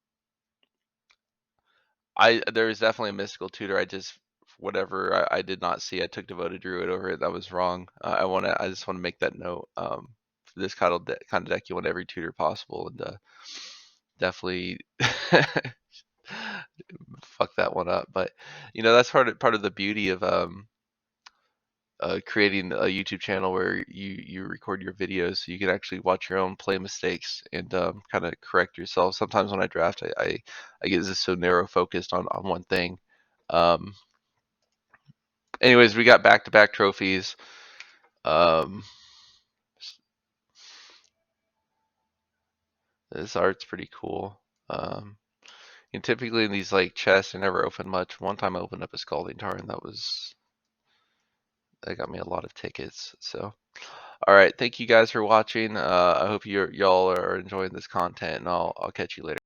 there is definitely a mystical tutor I just whatever I did not see, I took devoted druid over it. That was wrong. I just want to make that note. For this kind of deck, you want every tutor possible, and definitely fuck that one up. But that's part of the beauty of creating a YouTube channel where you record your videos, so you can actually watch your own play mistakes and kind of correct yourself. Sometimes when I draft, I get just so narrow focused on one thing. Um, Anyways, we got back-to-back trophies. Um, this art's pretty cool. Um, and typically in these like chests, I never open much. One time I opened up a Scalding Tarn, that got me a lot of tickets. So, all right, thank you guys for watching. I hope y'all are enjoying this content, and I'll catch you later.